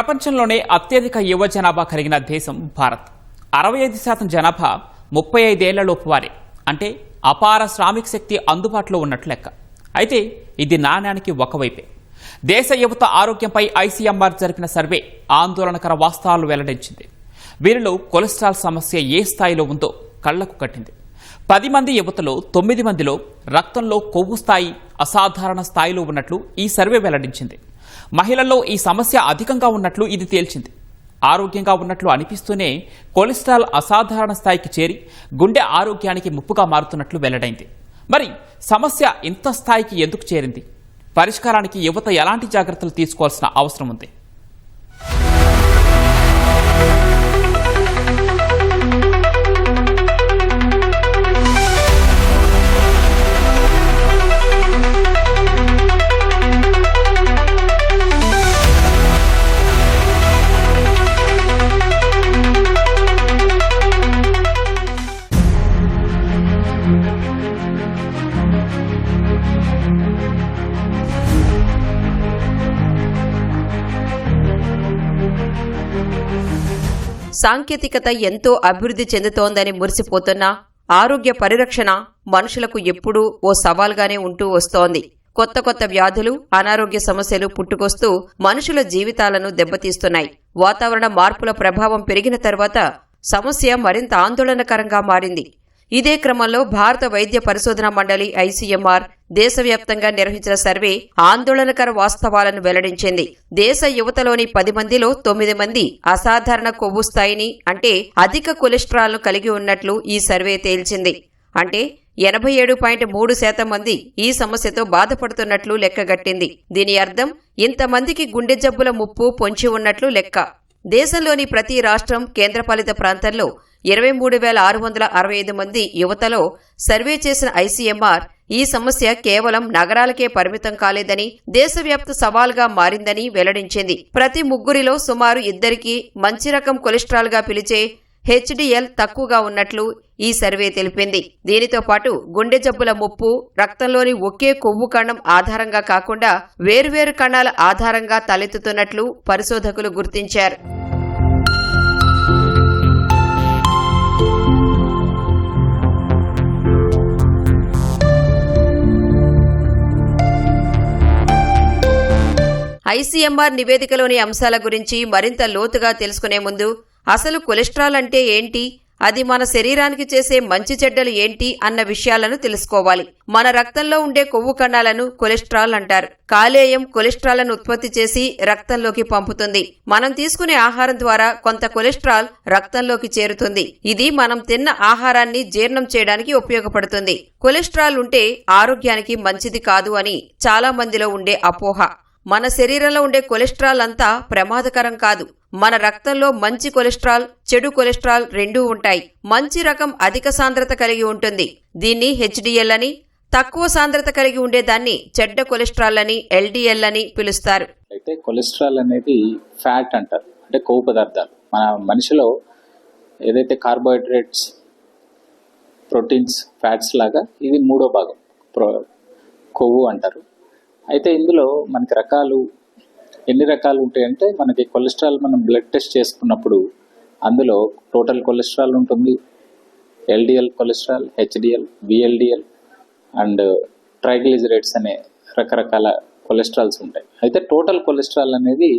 ప్రపంచంలోనే అత్యధిక యువ జనాభా కలిగిన దేశం భారత్. 65% జనాభా 35 ఏళ్లలోపు వారే. అంటే అపార శ్రామిక శక్తి అందుబాటులో ఉన్నట్లు లెక్క. అయితే ఇది నాణ్యానికి ఒకవైపే. దేశ యువత ఆరోగ్యంపై ఐసీఎంఆర్ జరిపిన సర్వే ఆందోళనకర వాస్తవాలు వెల్లడించింది. వీరిలో కొలెస్ట్రాల్ సమస్య ఏ స్థాయిలో ఉందో కళ్లకు కట్టింది. 10 మంది యువతలో 9 మందిలో రక్తంలో కొవ్వు స్థాయి అసాధారణ స్థాయిలో ఉన్నట్లు ఈ సర్వే వెల్లడించింది. మహిళల్లో ఈ సమస్య అధికంగా ఉన్నట్లు ఇది తేల్చింది. ఆరోగ్యంగా ఉన్నట్లు అనిపిస్తూనే కొలెస్ట్రాల్ అసాధారణ స్థాయికి చేరి గుండె ఆరోగ్యానికి ముప్పుగా మారుతున్నట్లు వెల్లడైంది. మరి సమస్య ఇంత స్థాయికి ఎందుకు చేరింది? పరిష్కారానికి యువత ఎలాంటి జాగ్రత్తలు తీసుకోవాల్సిన అవసరం ఉంది? సాంకేతికత ఎంతో అభివృద్ధి చెందుతోందని మురిసిపోతున్నా ఆరోగ్య పరిరక్షణ మనుషులకు ఎప్పుడూ ఓ సవాల్గానే ఉంటూ వస్తోంది. కొత్త కొత్త వ్యాధులు, అనారోగ్య సమస్యలు పుట్టుకొస్తూ మనుషుల జీవితాలను దెబ్బతీస్తున్నాయి. వాతావరణ మార్పుల ప్రభావం పెరిగిన తర్వాత సమస్య మరింత ఆందోళనకరంగా మారింది. ఇదే క్రమంలో భారత వైద్య పరిశోధన మండలి ఐసీఎంఆర్ దేశవ్యాప్తంగా నిర్వహించిన సర్వే ఆందోళనకర వాస్తవాలను వెల్లడించింది. దేశ యువతలోని 10 మందిలో 9 మంది అసాధారణ కొవ్వు స్థాయిని, అంటే అధిక కొలెస్ట్రాల్ ను కలిగి ఉన్నట్లు ఈ సర్వే తేల్చింది. అంటే 87.3% మంది ఈ సమస్యతో బాధపడుతున్నట్లు లెక్కగట్టింది. దీని అర్థం ఇంతమందికి గుండె జబ్బుల ముప్పు పొంచి ఉన్నట్లు లెక్క. దేశంలోని ప్రతి రాష్ట్రం, కేంద్రపాలిత ప్రాంతాల్లో 23,665 మంది యువతలో సర్వే చేసిన ఐసీఎంఆర్ ఈ సమస్య కేవలం నగరాలకే పరిమితం కాలేదని, దేశవ్యాప్త సవాల్గా మారిందని వెల్లడించింది. ప్రతి ముగ్గురిలో సుమారు 2కి మంచి రకం కొలెస్ట్రాల్ గా పిలిచే హెచ్డిఎల్ తక్కువగా ఉన్నట్లు ఈ సర్వే తెలిపింది. దీనితో పాటు గుండె జబ్బుల ముప్పు రక్తంలోని ఒకే కొవ్వు కణం ఆధారంగా కాకుండా వేర్వేరు కణాల ఆధారంగా తలెత్తుతున్నట్లు పరిశోధకులు గుర్తించారు. ఐసీఎంఆర్ నివేదికలోని అంశాల గురించి మరింత లోతుగా తెలుసుకునే ముందు అసలు కొలెస్ట్రాల్ అంటే ఏంటి, అది మన శరీరానికి చేసే మంచి చెడ్డలు ఏంటి అన్న విషయాలను తెలుసుకోవాలి. మన రక్తంలో ఉండే కొవ్వు కణాలను కొలెస్ట్రాల్ అంటారు. కాలేయం కొలెస్ట్రాల్ను ఉత్పత్తి చేసి రక్తంలోకి పంపుతుంది. మనం తీసుకునే ఆహారం ద్వారా కొంత కొలెస్ట్రాల్ రక్తంలోకి చేరుతుంది. ఇది మనం తిన్న ఆహారాన్ని జీర్ణం చేయడానికి ఉపయోగపడుతుంది. కొలెస్ట్రాల్ ఉంటే ఆరోగ్యానికి మంచిది కాదు అని చాలా మందిలో ఉండే అపోహ. మన శరీరంలో ఉండే కొలెస్ట్రాల్ అంతా ప్రమాదకరం కాదు. మన రక్తంలో మంచి కొలెస్ట్రాల్, చెడు కొలెస్ట్రాల్ రెండూ ఉంటాయి. మంచి రకం అధిక సాంద్రత కలిగి ఉంటుంది. దీన్ని హెచ్డిఎల్ అని, తక్కువ సాంద్రత కలిగి ఉండేదాన్ని చెడ్డ కొలెస్ట్రాల్ అని, ఎల్డిఎల్ అని పిలుస్తారు. అయితే కొలెస్ట్రాల్ అనేది ఫ్యాట్ అంటారు, అంటే కొవ్వు పదార్థాలు. మన మనిషిలో ఏదైతే కార్బోహైడ్రేట్స్, ప్రోటీన్స్, ఫ్యాట్స్ లాగా ఇది 3వ భాగం కొవ్వు అంటారు. అయితే ఇందులో మనకి ఎన్ని రకాలు ఉంటాయంటే, మనకి కొలెస్ట్రాల్ మనం బ్లడ్ టెస్ట్ చేసుకున్నప్పుడు అందులో టోటల్ కొలెస్ట్రాల్ ఉంటుంది, LDL cholesterol, HDL, VLDL and triglycerides అనే రకరకాల కొలెస్ట్రాల్స్ ఉంటాయి. అయితే టోటల్ కొలెస్ట్రాల్ అనేది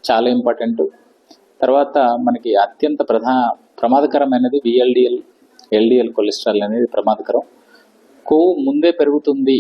చాలా ఇంపార్టెంట్. తర్వాత మనకి అత్యంత ప్రమాదకరమైనది విఎల్డిఎల్, ఎల్డిఎల్ కొలెస్ట్రాల్ అనేది ప్రమాదకరం. కొవ్వు ముందే పెరుగుతుంది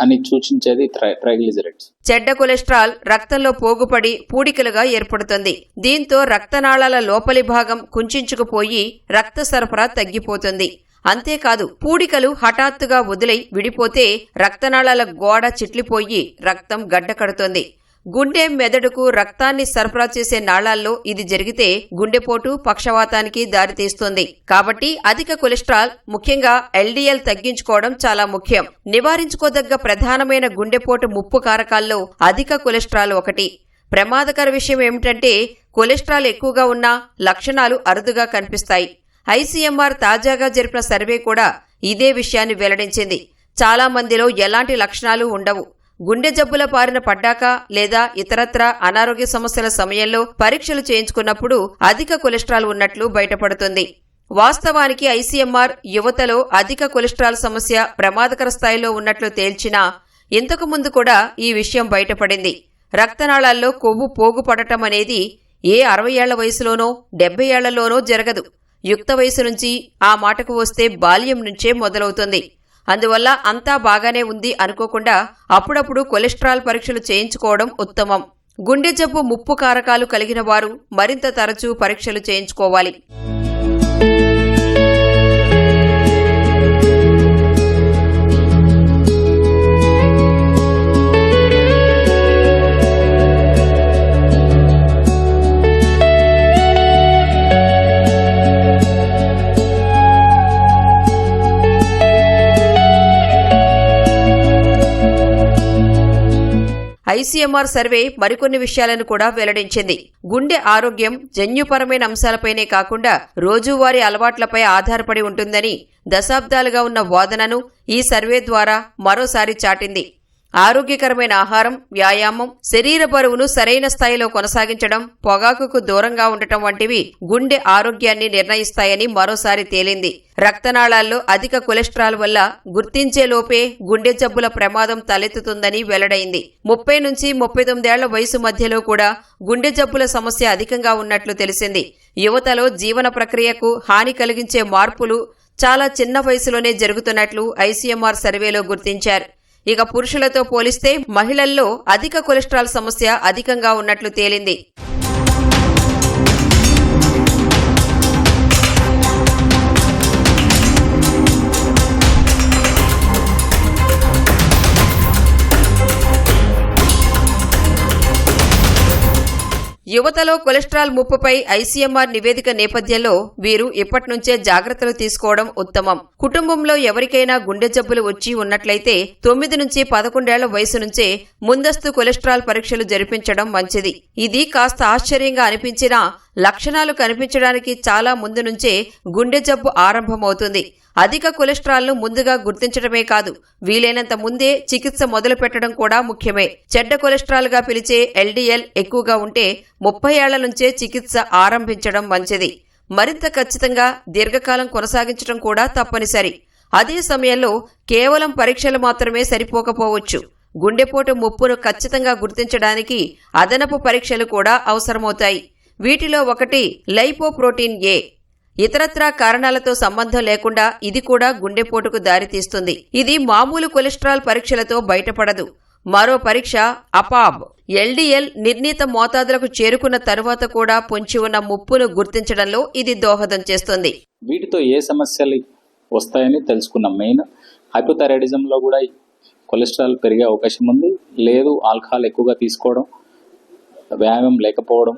అని సూచించేది ట్రైగ్లిజరైడ్స్. చెడ్డ కొలెస్ట్రాల్ రక్తంలో పోగుపడి పూడికలుగా ఏర్పడుతుంది. దీంతో రక్తనాళాల లోపలి భాగం కుంచుకుపోయి రక్త సరఫరా తగ్గిపోతుంది. అంతేకాదు, పూడికలు హఠాత్తుగా వదిలై విడిపోతే రక్తనాళాల గోడ చిట్లిపోయి రక్తం గడ్డకడుతుంది. గుండె, మెదడుకు రక్తాన్ని సరఫరా చేసే నాళాల్లో ఇది జరిగితే గుండెపోటు, పక్షవాతానికి దారితీస్తుంది. కాబట్టి అధిక కొలెస్ట్రాల్, ముఖ్యంగా ఎల్డిఎల్ తగ్గించుకోవడం చాలా ముఖ్యం. నివారించుకోదగ్గ ప్రధానమైన గుండెపోటు ముప్పు కారకాల్లో అధిక కొలెస్ట్రాల్ ఒకటి. ప్రమాదకర విషయం ఏమిటంటే, కొలెస్ట్రాల్ ఎక్కువగా ఉన్న లక్షణాలు అరుదుగా కనిపిస్తాయి. ఐసీఎంఆర్ తాజాగా జరిపిన సర్వే కూడా ఇదే విషయాన్ని వెల్లడించింది. చాలా మందిలో ఎలాంటి లక్షణాలు ఉండవు. గుండె జబ్బుల బారిన పడ్డాక లేదా ఇతరత్రా అనారోగ్య సమస్యల సమయంలో పరీక్షలు చేయించుకున్నప్పుడు అధిక కొలెస్ట్రాల్ ఉన్నట్లు బయటపడుతుంది. వాస్తవానికి ఐసీఎంఆర్ యువతలో అధిక కొలెస్ట్రాల్ సమస్య ప్రమాదకర స్థాయిలో ఉన్నట్లు తేల్చినా ఇంతకు ముందు కూడా ఈ విషయం బయటపడింది. రక్తనాళాల్లో కొవ్వు పోగుపడటం అనేది ఏ 60 ఏళ్ల వయసులోనో 70 ఏళ్లలోనో జరగదు. యుక్త వయసు నుంచి, ఆ మాటకు వస్తే బాల్యం నుంచే మొదలవుతుంది. అందువల్ల అంతా బాగానే ఉంది అనుకోకుండా అప్పుడప్పుడు కొలెస్ట్రాల్ పరీక్షలు చేయించుకోవడం ఉత్తమం. గుండె జబ్బు ముప్పు కారకాలు కలిగిన వారు మరింత తరచూ పరీక్షలు చేయించుకోవాలి. ఐసీఎంఆర్ సర్వే మరికొన్ని విషయాలను కూడా వెల్లడించింది. గుండె ఆరోగ్యం జన్యుపరమైన అంశాలపైనే కాకుండా రోజువారీ అలవాట్లపై ఆధారపడి ఉంటుందని దశాబ్దాలుగా ఉన్న వాదనను ఈ సర్వే ద్వారా మరోసారి చాటింది. ఆరోగ్యకరమైన ఆహారం, వ్యాయామం, శరీర బరువును సరైన స్థాయిలో కొనసాగించడం, పొగాకుకు దూరంగా ఉండటం వంటివి గుండె ఆరోగ్యాన్ని నిర్ణయిస్తాయని మరోసారి తేలింది. రక్తనాళాల్లో అధిక కొలెస్ట్రాల్ వల్ల గుర్తించేలోపే గుండె జబ్బుల ప్రమాదం తలెత్తుతుందని వెల్లడైంది. 30 నుంచి 39 ఏళ్ల వయసు మధ్యలో కూడా గుండె జబ్బుల సమస్య అధికంగా ఉన్నట్లు తెలిసింది. యువతలో జీవన ప్రక్రియకు హాని కలిగించే మార్పులు చాలా చిన్న వయసులోనే జరుగుతున్నట్లు ఐసీఎంఆర్ సర్వేలో గుర్తించారు. ఇక పురుషులతో పోలిస్తే మహిళల్లో అధిక కొలెస్ట్రాల్ సమస్య అధికంగా ఉన్నట్లు తేలింది. యువతలో కొలెస్ట్రాల్ ముప్పుపై ఐసీఎంఆర్ నివేదిక నేపథ్యంలో వీరు ఇప్పటినుంచే జాగ్రత్తలు తీసుకోవడం ఉత్తమం. కుటుంబంలో ఎవరికైనా గుండె జబ్బులు వచ్చి ఉన్నట్లయితే 9 నుంచి 11 ఏళ్ల వయసు నుంచే ముందస్తు కొలెస్ట్రాల్ పరీక్షలు జరిపించడం మంచిది. ఇది కాస్త ఆశ్చర్యంగా అనిపించినా లక్షణాలు కనిపించడానికి చాలా ముందు నుంచే గుండె జబ్బు ఆరంభమవుతుంది. అధిక కొలెస్ట్రాల్ను ముందుగా గుర్తించడమే కాదు, వీలైనంత ముందే చికిత్స మొదలు పెట్టడం కూడా ముఖ్యమే. చెడ్డ కొలెస్ట్రాల్గా పిలిచే ఎల్డీఎల్ ఎక్కువగా ఉంటే 30 ఏళ్ల నుంచే చికిత్స ఆరంభించడం మంచిది. మరింత ఖచ్చితంగా దీర్ఘకాలం కొనసాగించడం కూడా తప్పనిసరి. అదే సమయంలో కేవలం పరీక్షలు మాత్రమే సరిపోకపోవచ్చు. గుండెపోటు ముప్పును ఖచ్చితంగా గుర్తించడానికి అదనపు పరీక్షలు కూడా అవసరమవుతాయి. వీటిలో ఒకటి లైపోప్రోటీన్ ఏ. ఇతరత్రా కారణాలతో సంబంధం లేకుండా ఇది కూడా గుండెపోటుకు దారితీస్తుంది. ఇది మామూలు కొలెస్ట్రాల్ పరీక్షలతో బయటపడదు. మరో పరీక్ష అపాబ్. ఎల్డీఎల్ నిర్ణీత మోతాదులకు చేరుకున్న తరువాత కూడా పొంచి ఉన్న ముప్పును గుర్తించడంలో ఇది దోహదం చేస్తుంది. వీటితో ఏ సమస్యలు వస్తాయని తెలుసుకున్నాం. మెయిన్ హైపోథైరాయిడిజంలో కూడా కొలెస్ట్రాల్ పెరిగే అవకాశం ఉంది. లేదు, ఆల్కహాల్ ఎక్కువగా తీసుకోవడం, వ్యాయామం లేకపోవడం,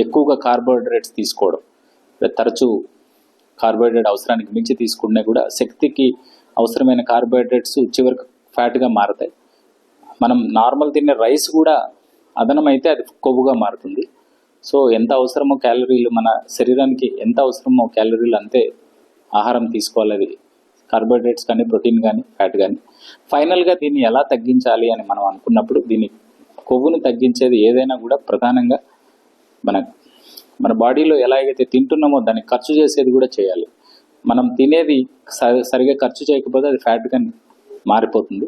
ఎక్కువగా కార్బోహైడ్రేట్స్ తీసుకోవడం, తరచూ కార్బోహైడ్రేట్ అవసరానికి మించి తీసుకున్నా కూడా శక్తికి అవసరమైన కార్బోహైడ్రేట్స్ చివరికి ఫ్యాట్గా మారుతాయి. మనం నార్మల్ తినే రైస్ కూడా అదనమైతే అది కొవ్వుగా మారుతుంది. సో ఎంత అవసరమో క్యాలరీలు, మన శరీరానికి ఎంత అవసరమో క్యాలరీలు అంతే ఆహారం తీసుకోవాలి. అది కార్బోహైడ్రేట్స్ కానీ, ప్రోటీన్ కానీ, ఫ్యాట్ కానీ. ఫైనల్గా దీన్ని ఎలా తగ్గించాలి అని మనం అనుకున్నప్పుడు దీన్ని కొవ్వుని తగ్గించేది ఏదైనా కూడా ప్రధానంగా మన బాడీలో ఎలాగైతే తింటున్నామో దాన్ని ఖర్చు చేసేది కూడా చేయాలి. మనం తినేది సరిగా ఖర్చు చేయకపోతే అది ఫ్యాట్గా మారిపోతుంది.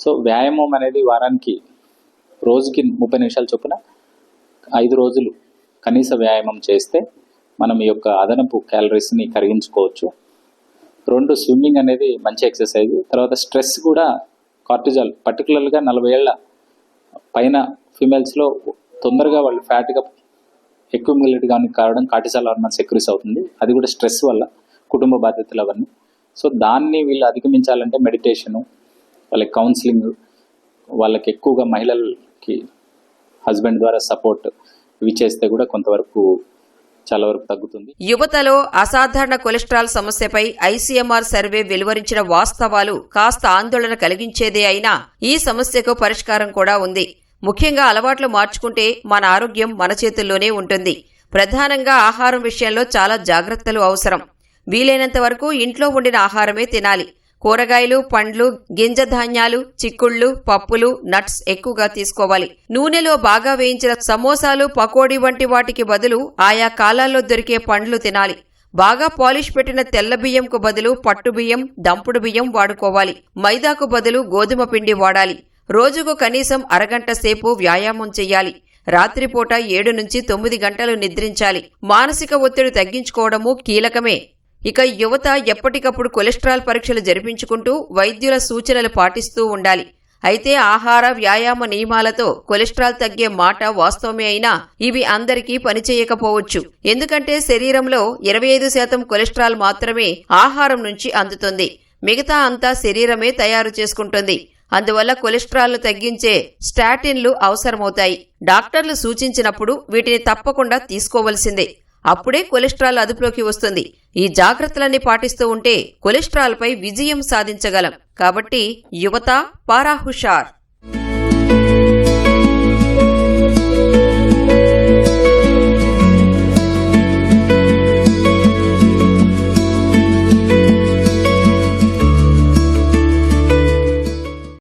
సో వ్యాయామం అనేది వారానికి రోజుకి 30 నిమిషాల చొప్పున 5 రోజులు కనీస వ్యాయామం చేస్తే మనం ఈ యొక్క అదనపు క్యాలరీస్ని కరిగించుకోవచ్చు. 2 స్విమ్మింగ్ అనేది మంచి ఎక్సర్సైజ్. తర్వాత స్ట్రెస్ కూడా, కార్టిజాల్ పర్టికులర్గా 40 ఏళ్ల పైన ఫీమేల్స్లో తొందరగా వాళ్ళు ఫ్యాట్గా ఎక్యుములేట్ కానీ కావడం కార్టిజాల్ హార్మోన్ సెక్రీస్ అవుతుంది. అది కూడా స్ట్రెస్ వల్ల, కుటుంబ బాధ్యతలు అవన్నీ. సో దాన్ని వీళ్ళు అధిగమించాలంటే మెడిటేషను, వాళ్ళకి కౌన్సిలింగ్, వాళ్ళకి ఎక్కువగా మహిళలకి హస్బెండ్ ద్వారా సపోర్ట్ ఇవి చేస్తే కూడా కొంతవరకు చాలా వరకు తగ్గుతుంది. యువతలో అసాధారణ కొలెస్ట్రాల్ సమస్యపై ఐసీఎంఆర్ సర్వే వెలువరించిన వాస్తవాలు కాస్త ఆందోళన కలిగించేదే అయినా ఈ సమస్యకు పరిష్కారం కూడా ఉంది. ముఖ్యంగా అలవాట్లు మార్చుకుంటే మన ఆరోగ్యం మన చేతుల్లోనే ఉంటుంది. ప్రధానంగా ఆహారం విషయంలో చాలా జాగ్రత్తలు అవసరం. వీలైనంత వరకు ఇంట్లో వండిన ఆహారమే తినాలి. కూరగాయలు, పండ్లు, గింజ ధాన్యాలు, చిక్కుళ్ళు, పప్పులు, నట్స్ ఎక్కువగా తీసుకోవాలి. నూనెలో బాగా వేయించిన సమోసాలు, పకోడీ వంటి వాటికి బదులు ఆయా కాలాల్లో దొరికే పండ్లు తినాలి. బాగా పాలిష్ పెట్టిన తెల్ల బియ్యంకు బదులు పట్టు బియ్యం, దంపుడు బియ్యం వాడుకోవాలి. మైదాకు బదులు గోధుమ పిండి వాడాలి. రోజుకు కనీసం అరగంట సేపు వ్యాయామం చెయ్యాలి. రాత్రిపూట 7 నుంచి 9 గంటలు నిద్రించాలి. మానసిక ఒత్తిడి తగ్గించుకోవడము కీలకమే. ఇక యువత ఎప్పటికప్పుడు కొలెస్ట్రాల్ పరీక్షలు జరిపించుకుంటూ వైద్యుల సూచనలు పాటిస్తూ ఉండాలి. అయితే ఆహార, వ్యాయామ నియమాలతో కొలెస్ట్రాల్ తగ్గే మాట వాస్తవమే అయినా ఇవి అందరికీ పనిచేయకపోవచ్చు. ఎందుకంటే శరీరంలో 25% కొలెస్ట్రాల్ మాత్రమే ఆహారం నుంచి అందుతుంది. మిగతా అంతా శరీరమే తయారు చేసుకుంటుంది. అందువల్ల కొలెస్ట్రాల్ను తగ్గించే స్టాటిన్లు అవసరమవుతాయి. డాక్టర్లు సూచించినప్పుడు వీటిని తప్పకుండా తీసుకోవలసిందే. అప్పుడే కొలెస్ట్రాల్ అదుపులోకి వస్తుంది. ఈ జాగ్రత్తలన్నీ పాటిస్తూ ఉంటే కొలెస్ట్రాల్పై విజయం సాధించగలం. కాబట్టి యువత పారా హుషార్.